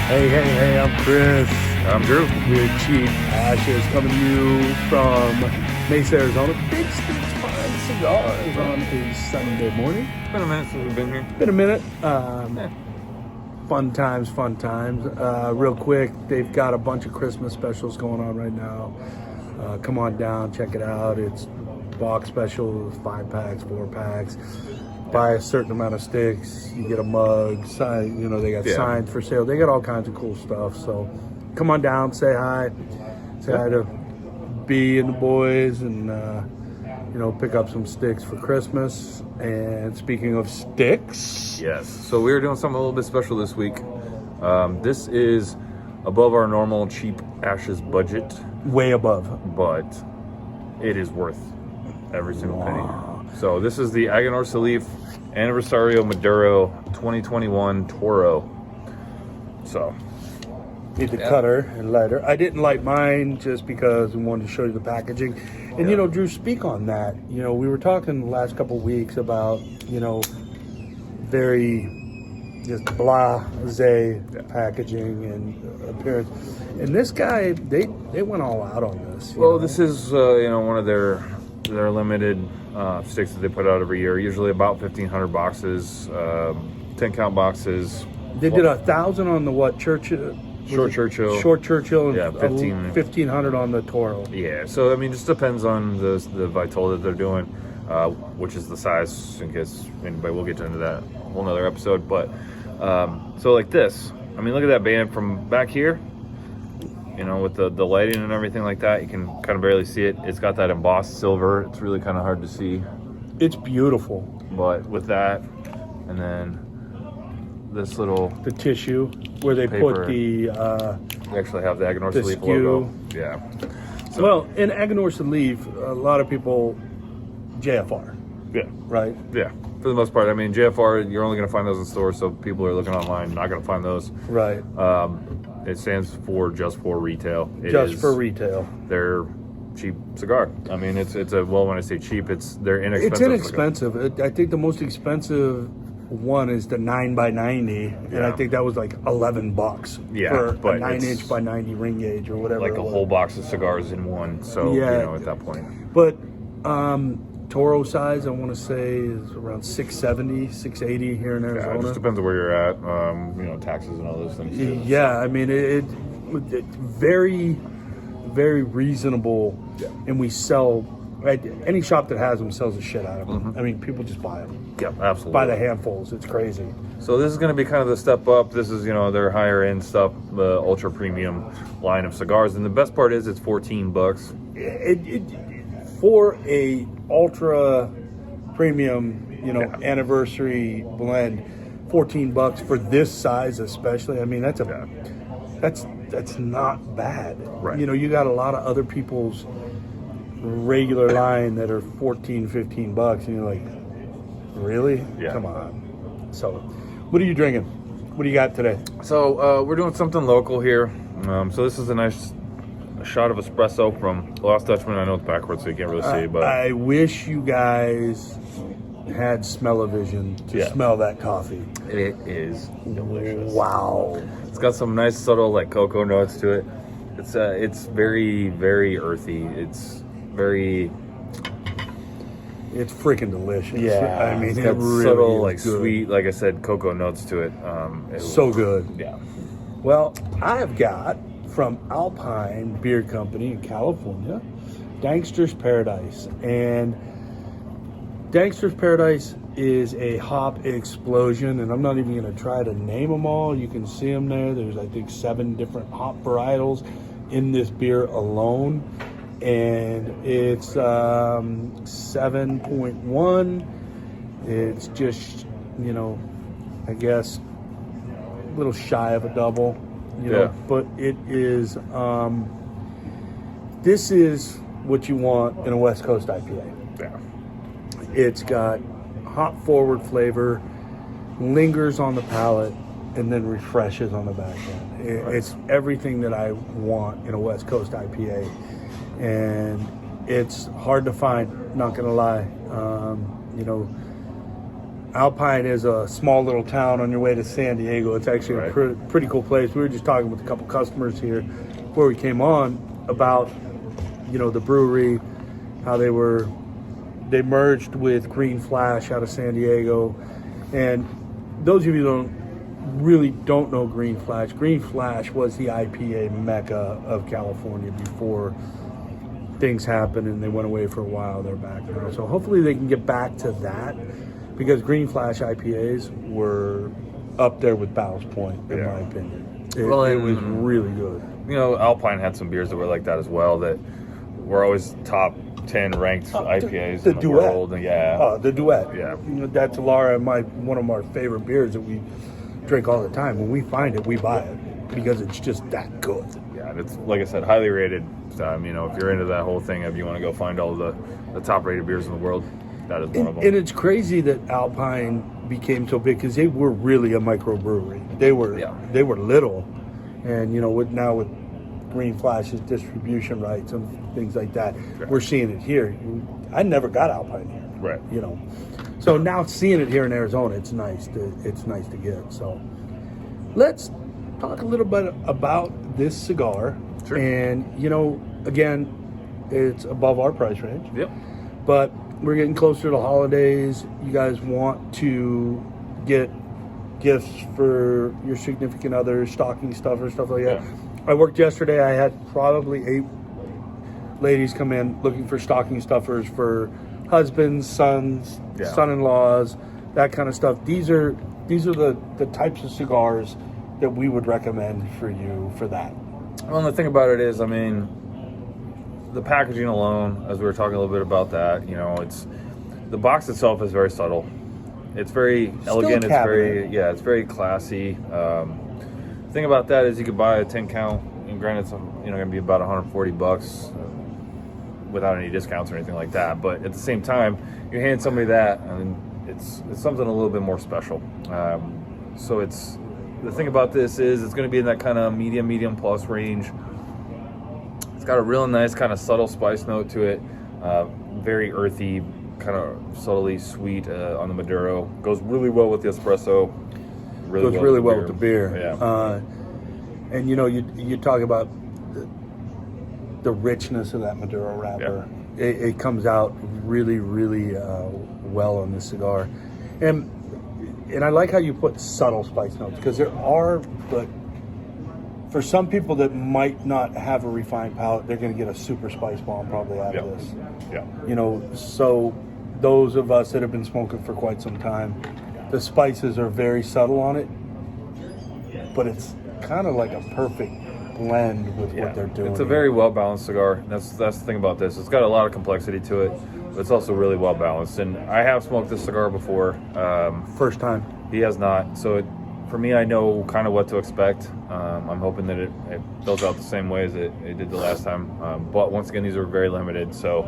Hey, I'm Chris. I'm Drew. We're Cheap Ashes coming to you from Mesa, Arizona. Big Sticks Fine Cigars on a Sunday morning. It's been a minute since we've been here. Been a minute. Fun times. Real quick, they've got a bunch of Christmas specials going on right now. Come on down, check it out. It's box specials, 5-packs, 4-packs. Buy a certain amount of sticks, you get a mug, sign, they got signs for sale. They got all kinds of cool stuff. So come on down, say hi. Say hi to B and the boys, and pick up some sticks for Christmas. And speaking of sticks, yes. So we're doing something a little bit special this week. This is above our normal Cheap Ashes budget. Way above. But it is worth every single penny. So this is the Aganorsa Leaf Aniversario Maduro 2021 Toro. So need the cutter and lighter. I didn't light mine just because I wanted to show you the packaging. And Drew, speak on that. We were talking the last couple of weeks about very just blasé packaging and appearance. And this guy, they went all out on this. Well, this is one of their limited sticks that they put out every year. Usually about 1,500 boxes, 10-count boxes. They did 1,000 on the Churchill. Short Churchill, and 1,500 on the Toro. Yeah, so I mean, just depends on the Vital that they're doing, which is the size. In case anybody, we'll get into that whole nother episode. But so like this, I mean, look at that band from back here. With the lighting and everything like that, you can kind of barely see it. It's got that embossed silver. It's really kind of hard to see. It's beautiful. But with that, and then this the tissue where they paper, put the they actually have the Aganorsa Leaf logo. Yeah. So, well, in Aganorsa Leaf, a lot of people JFR. Yeah. Right. Yeah. For the most part, I mean, JFR, you're only going to find those in stores, so people are looking online, not going to find those. Right. It stands for just for retail. For retail. They're cheap cigar. I mean, when I say cheap, they're inexpensive. It's inexpensive. I think the most expensive one is the 9x90, and I think that was like $11. Yeah, for but a 9-inch by 90 ring gauge or whatever. Like a whole box of cigars in one. So at that point. But Toro size, I want to say, is around 670, 680 here in Arizona. Yeah, it just depends on where you're at. Taxes and all those things too. Yeah, I mean, it's very, very reasonable. Yeah. And we sell, right? Any shop that has them sells the shit out of them. Mm-hmm. I mean, people just buy them. Yeah, absolutely. By the handfuls. It's crazy. So this is going to be kind of the step up. This is, their higher end stuff, the ultra premium line of cigars. And the best part is it's $14. For a ultra premium, anniversary blend, $14 for this size especially. I mean, that's not bad. Right. You got a lot of other people's regular line that are $14, $15, and you're like, really? Yeah. Come on. So, what are you drinking? What do you got today? So we're doing something local here. So this is a nice shot of espresso from Lost Dutchman. I know it's backwards, so you can't really see, but I wish you guys had smell-o-vision to smell that coffee. It is delicious. Wow. It's got some nice subtle cocoa notes to it. It's very, very earthy. It's freaking delicious. Yeah, I mean, it's got really subtle, good. Sweet, like I said, cocoa notes to it. So good. Yeah. Well, I've got from Alpine Beer Company in California, Danksters Paradise. And Danksters Paradise is a hop explosion, and I'm not even going to try to name them all. You can see them there. There's, I think, 7 different hop varietals in this beer alone. And it's 7.1. It's just, I guess, a little shy of a double. But it is, this is what you want in a West Coast IPA. Yeah. It's got hop forward flavor, lingers on the palate, and then refreshes on the back end. It's everything that I want in a West Coast IPA. And it's hard to find, not going to lie. Alpine is a small little town on your way to San Diego. It's actually a pretty cool place. We were just talking with a couple customers here before we came on about, the brewery, how they merged with Green Flash out of San Diego. And those of you who don't know Green Flash was the IPA mecca of California before things happened and they went away for a while. They're back now. So hopefully they can get back to that, because Green Flash IPAs were up there with Ballast Point, in my opinion. It was really good. Alpine had some beers that were like that as well, that were always top 10 ranked IPAs in the world. And the Duet. Yeah. That's one of our favorite beers that we drink all the time. When we find it, we buy it because it's just that good. Yeah, and it's, like I said, highly rated. If you're into that whole thing, if you want to go find all the top rated beers in the world, that is one of them. And it's crazy that Alpine became so big, because they were really a microbrewery. They were little, and now with Green Flash's distribution rights and things like that, we're seeing it here. I never got Alpine here, right? So now seeing it here in Arizona, it's nice to get. So let's talk a little bit about this cigar. Sure. And again, it's above our price range. Yep. But we're getting closer to the holidays. You guys want to get gifts for your significant other, stocking stuffers, stuff like that. I worked yesterday. I had probably 8 ladies come in looking for stocking stuffers for husbands, sons, son-in-laws, that kind of stuff. These are the types of cigars that we would recommend for you for that. Well, and the thing about it is, the packaging alone, as we were talking a little bit about that, it's the box itself is very subtle. It's very elegant. It's very classy. The thing about that is you could buy a 10 count, and granted, it's going to be about $140 without any discounts or anything like that. But at the same time, you're handing somebody that, and it's something a little bit more special. So it's the thing about this is it's going to be in that kind of medium plus range. It's got a real nice kind of subtle spice note to it, very earthy, kind of subtly sweet on the Maduro. Goes really well with the espresso. Goes really well with the beer. Yeah. And you talk about the richness of that Maduro wrapper. Yeah. It comes out really, really well on this cigar. And I like how you put subtle spice notes, because there are, but for some people that might not have a refined palate, they're going to get a super spice bomb probably out of this. Yeah. So those of us that have been smoking for quite some time, the spices are very subtle on it, but it's kind of like a perfect blend with what they're doing. It's a very well-balanced cigar. That's the thing about this. It's got a lot of complexity to it, but it's also really well-balanced. And I have smoked this cigar before. First time. He has not. So for me, I know kind of what to expect. I'm hoping that it fills out the same way as it did the last time. But once again, these are very limited, so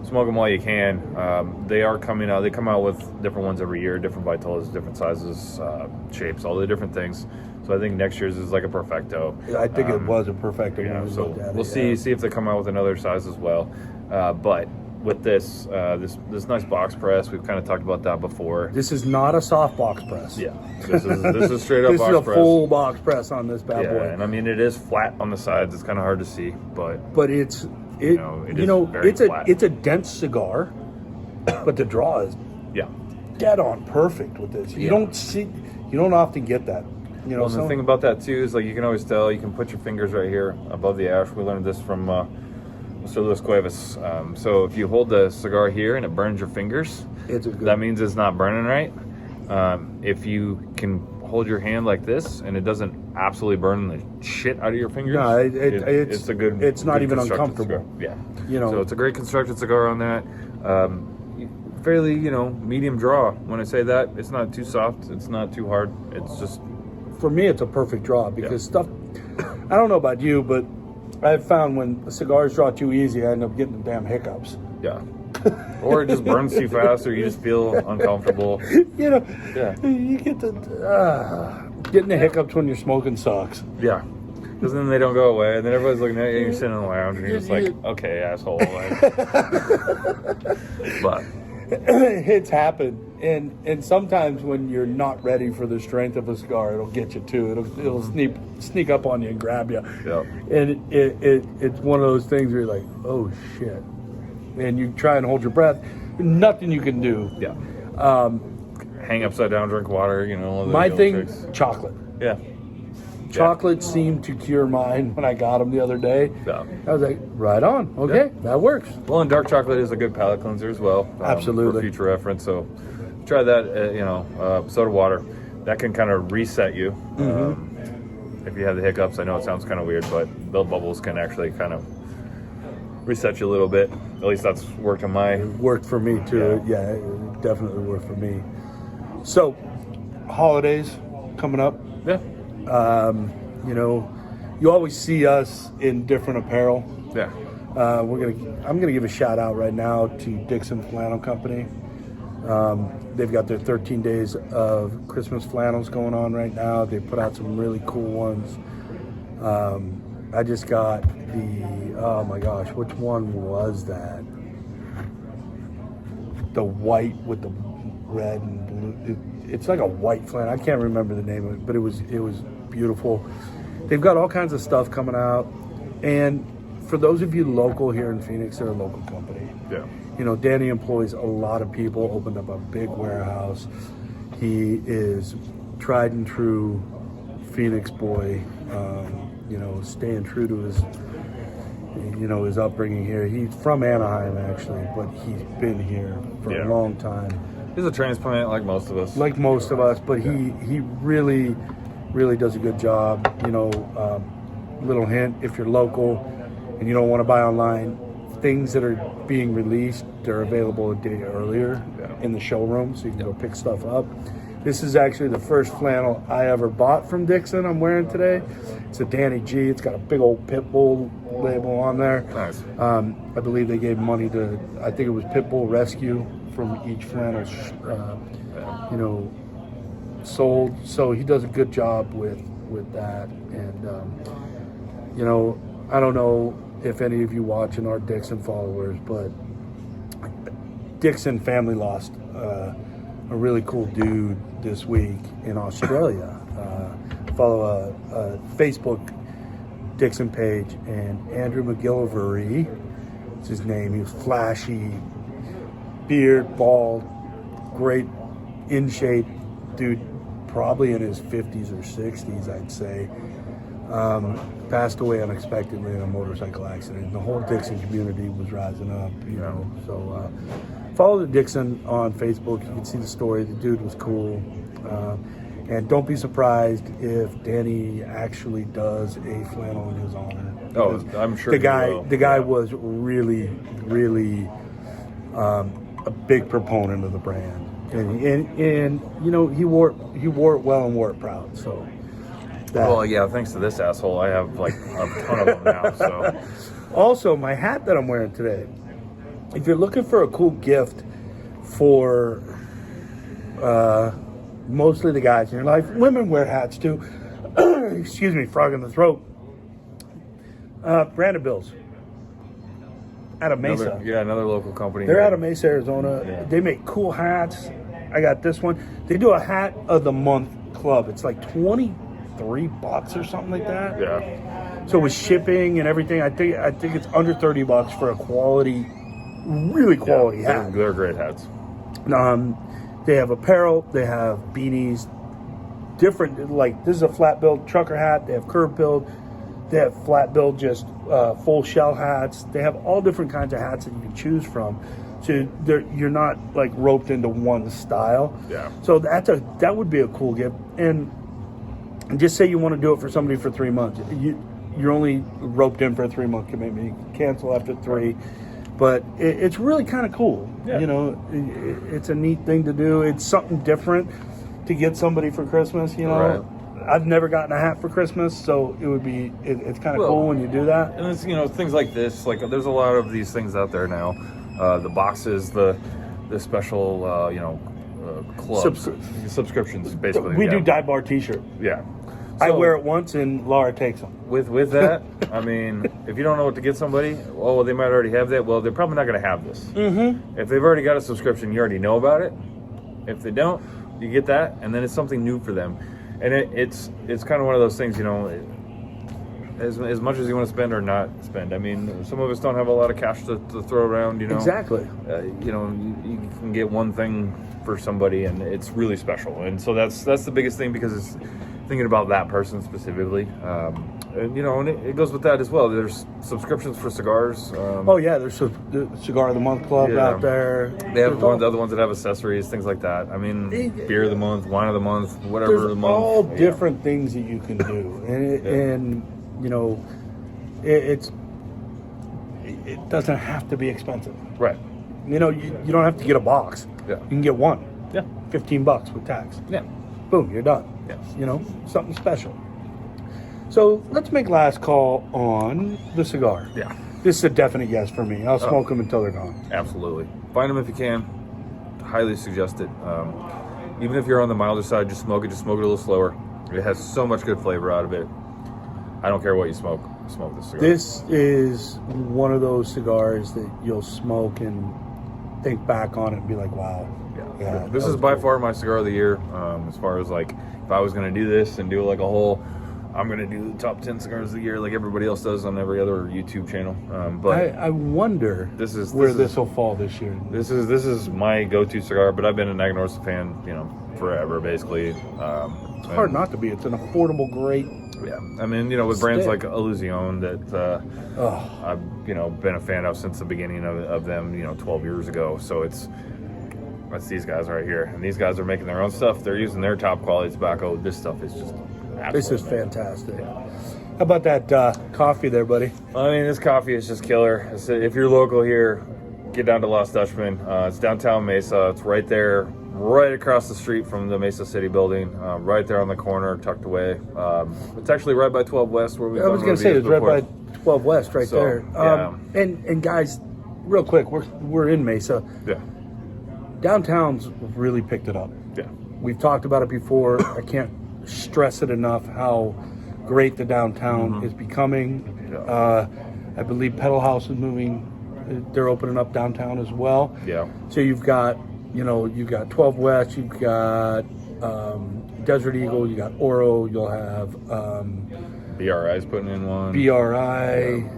smoke them while you can. They are coming out. They come out with different ones every year, different Vitolas, different sizes, shapes, all the different things. So I think next year's is like a perfecto. I think it was a perfecto. So we'll see if they come out with another size as well. But with this nice box press, we've kind of talked about that before. This is not a soft box press. Yeah, this is straight up this box is a press. full box press on this bad boy. Yeah, and it is flat on the sides. It's kind of hard to see, but it's flat. It's a dense cigar, but the draw is dead on perfect with this. You don't often get that. Well, the thing about that too is, like, you can always tell. You can put your fingers right here above the ash. We learned this from Mr. Luis Cuevas. So if you hold the cigar here and it burns your fingers, that means it's not burning right. If you can hold your hand like this and it doesn't absolutely burn the shit out of your fingers, no, it's a good. It's not good even uncomfortable. Cigar. Yeah, so it's a great constructed cigar on that. Fairly, medium draw. When I say that, it's not too soft. It's not too hard. It's just. For me, it's a perfect draw because stuff. I don't know about you, but I've found when cigars draw too easy, I end up getting the damn hiccups. Yeah. Or it just burns too fast, or you just feel uncomfortable. You get getting the hiccups when you're smoking sucks. Yeah. Because then they don't go away, and then everybody's looking at you, and you're sitting in the lounge, and you're just like, okay, asshole. But it's happened. And sometimes when you're not ready for the strength of a cigar, it'll get you too. It'll sneak up on you and grab you. Yep. And it's one of those things where you're like, oh shit. And you try and hold your breath. Nothing you can do. Yeah. Hang upside down, drink water, My thing, tricks. chocolate. Yeah. Chocolate seemed to cure mine when I got them the other day. Yeah. I was like, right on. Okay, that works. Well, and dark chocolate is a good palate cleanser as well. Absolutely. For future reference. So try that, soda water. That can kind of reset you. If you have the hiccups, I know it sounds kind of weird, but the bubbles can actually kind of reset you a little bit. At least that's worked on my... Worked for me too. Yeah, it definitely worked for me. So, holidays coming up. Yeah. You always see us in different apparel. Yeah. I'm gonna give a shout out right now to Dixon Flannel Company. They've got their 13 days of Christmas flannels going on right now. They put out some really cool ones. I just got oh my gosh, which one was that? The white with the red and blue. It's like a white flannel. I can't remember the name of it, but it was beautiful. They've got all kinds of stuff coming out. And for those of you local here in Phoenix, they're a local company. Yeah. Danny employs a lot of people, opened up a big warehouse. He is tried and true Phoenix boy, staying true to his upbringing here. He's from Anaheim, actually, but he's been here for a long time. He's a transplant like most of us. But he really, really does a good job. Little hint, if you're local and you don't want to buy online, things that are being released, they're available a day earlier in the showroom, so you can go pick stuff up. This is actually the first flannel I ever bought from Dixon I'm wearing today. It's a Danny G. It's got a big old Pitbull label on there. Nice. I believe they gave money to, I think it was Pitbull Rescue from each flannel, sold. So he does a good job with that. And, I don't know if any of you watching are Dixon followers, but Dixon family lost a really cool dude this week in Australia. Follow a Facebook Dixon page, and Andrew McGillivray is his name. He was flashy, beard, bald, great in shape dude, probably in his 50s or 60s, I'd say. Passed away unexpectedly in a motorcycle accident. The whole Dixon community was rising up, So follow the Dixon on Facebook. You can see the story. The dude was cool. And don't be surprised if Danny actually does a flannel in his honor. Oh, I'm sure the guy was really, really a big proponent of the brand. And he wore it well and wore it proud. So. Well, yeah, thanks to this asshole, I have like a ton of them now. So, also, my hat that I'm wearing today, if you're looking for a cool gift for mostly the guys in your life, women wear hats too. Excuse me, frog in the throat. Brandon Bills out of Mesa. Another local company. They're out of Mesa, Arizona. Yeah. They make cool hats. I got this one. They do a hat of the month club. It's like $23 or something like that. Yeah. So with shipping and everything, I think it's under $30 for a quality, really quality hat. They're great hats. They have apparel. They have beanies. Different, like this is a flat build trucker hat. They have curved build. They have flat build, just full shell hats. They have all different kinds of hats that you can choose from. So you're not like roped into one style. Yeah. So that would be a cool gift. And just say you want to do it for somebody for 3 months. You're only roped in for a 3-month commitment. You can cancel after 3. But it's really kind of cool. Yeah. It's a neat thing to do. It's something different to get somebody for Christmas, Right. I've never gotten a hat for Christmas, so it's kind of cool when you do that. And it's, things like this, like there's a lot of these things out there now. The boxes, the special, clubs, subscriptions, basically. We do Dive Bar t-shirt. Yeah. I wear it once and Laura takes them. With that, I mean, if you don't know what to get somebody, they might already have that. Well, they're probably not going to have this. Mm-hmm. If they've already got a subscription, you already know about it, If they don't, you get that, and then it's something new for them. And it's kind of one of those things, you know, as much as you want to spend or not spend. I mean, some of us don't have a lot of cash to throw around, you know. Exactly. You know, you can get one thing for somebody, and it's really special. And so that's the biggest thing, because it's thinking about that person specifically. And, you know, and it goes with that as well. There's subscriptions for cigars. There's the Cigar of the Month Club out there. They have the other ones that have accessories, things like that. I mean, beer of the month, wine of the month, whatever There's the month. all different things that you can do, and you know, it doesn't have to be expensive. Right. You know, you don't have to get a box. Yeah. You can get one. Yeah. $15 with tax. Yeah. Boom, you're done. Yeah. You know, something special. So let's make last call on the cigar. Yeah. This is a definite yes for me. I'll smoke them until they're gone. Absolutely. Find them if you can. Highly suggest it. Even if you're on the milder side, just smoke it. Just smoke it a little slower. It has so much good flavor out of it. I don't care what you smoke. Smoke this cigar. This is one of those cigars that you'll smoke and think back on it and be like, wow. Yeah. This is by far my cigar of the year. As far as like, if I was going to do this and do like a whole, I'm going to do the top 10 cigars of the year like everybody else does on every other YouTube channel. But I wonder this will fall this year. This is my go-to cigar, but I've been an Aganorsa fan, you know, forever basically. It's hard not to be. It's an affordable, great. Yeah, I mean, you know, with brands like Illusion that I've, you know, been a fan of since the beginning of them, you know, 12 years ago. So that's these guys right here, and these guys are making their own stuff. They're using their top quality tobacco. This stuff is just this is fantastic. How about that coffee there, buddy? I mean, this coffee is just killer. If you're local here, get down to Lost Dutchman. It's downtown Mesa. It's right there, right across the street from the Mesa City building, right there on the corner, tucked away. It's actually right by 12 West, where we've I was going to say it's right by 12 West, right there. Yeah. And guys, real quick, we're in Mesa. Yeah. Downtown's really picked it up. Yeah. We've talked about it before. I can't stress it enough how great the downtown is becoming. Yeah. I believe Pedal House is moving. They're opening up downtown as well. Yeah. So you've got 12 West, you've got Desert Eagle, you got Oro, you'll have BRI's putting in one. BRI,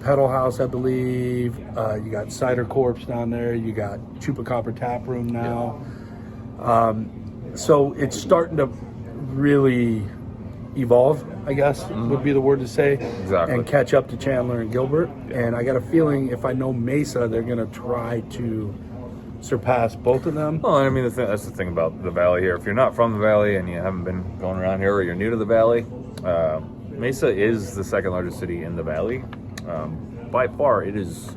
Pedal House, I believe. You got Cider Corps down there. You got Chupacabra Tap Room now. So it's starting to really evolve, I guess would be the word to say. Exactly. And catch up to Chandler and Gilbert. Yeah. And I got a feeling if I know Mesa, they're going to try to surpass both of them. Well, I mean, that's the thing about the Valley here. If you're not from the Valley and you haven't been going around here, or you're new to the Valley, Mesa is the second largest city in the Valley. By far, it is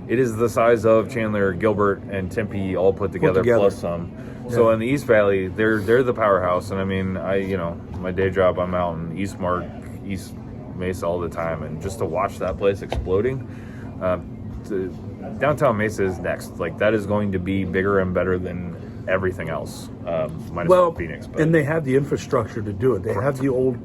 the size of Chandler, Gilbert, and Tempe all put together. Plus some. Yeah. So in the East Valley, they're the powerhouse. And I mean, my day job, I'm out in East Mesa all the time, and just to watch that place exploding. Downtown Mesa is next. Like, that is going to be bigger and better than everything else, minus Phoenix. But. And they have the infrastructure to do it. They have the old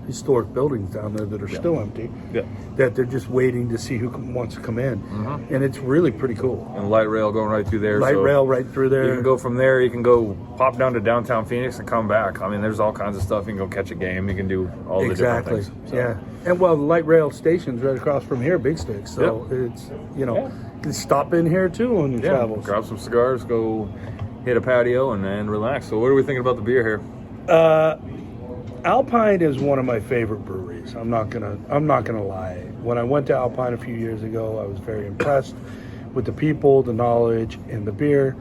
historic buildings down there that are still empty. Yeah. That they're just waiting to see who wants to come in. And it's really pretty cool. And light rail going right through there. Light rail right through there. You can go from there. You can go pop down to downtown Phoenix and come back. I mean, there's all kinds of stuff. You can go catch a game. You can do all the different things. So. Yeah. And the light rail station's right across from here, Big Sticks. So it's, you can stop in here too on your travels. Grab some cigars, go hit a patio, and then relax. So what are we thinking about the beer here? Alpine is one of my favorite breweries. I'm not gonna lie. When I went to Alpine a few years ago, I was very impressed with the people, the knowledge, and the beer.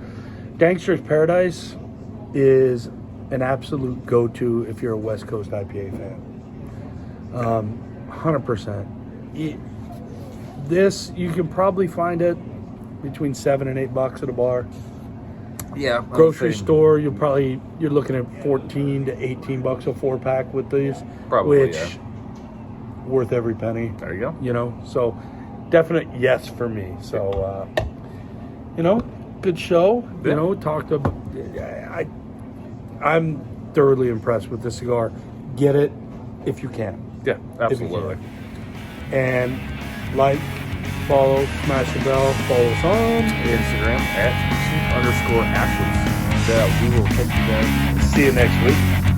Danksters Paradise is an absolute go-to if you're a West Coast IPA fan. 100%. This, you can probably find it between $7 and $8 at a bar. Yeah. Grocery store, you're looking at $14 to $18 a 4-pack with these. Probably, which worth every penny. There you go. So definite yes for me. So, good show. Yeah. Talked about. I'm thoroughly impressed with this cigar. Get it if you can. Yeah, absolutely. And follow, smash the bell, follow us on Instagram @_ashes. we will catch you guys. See you next week.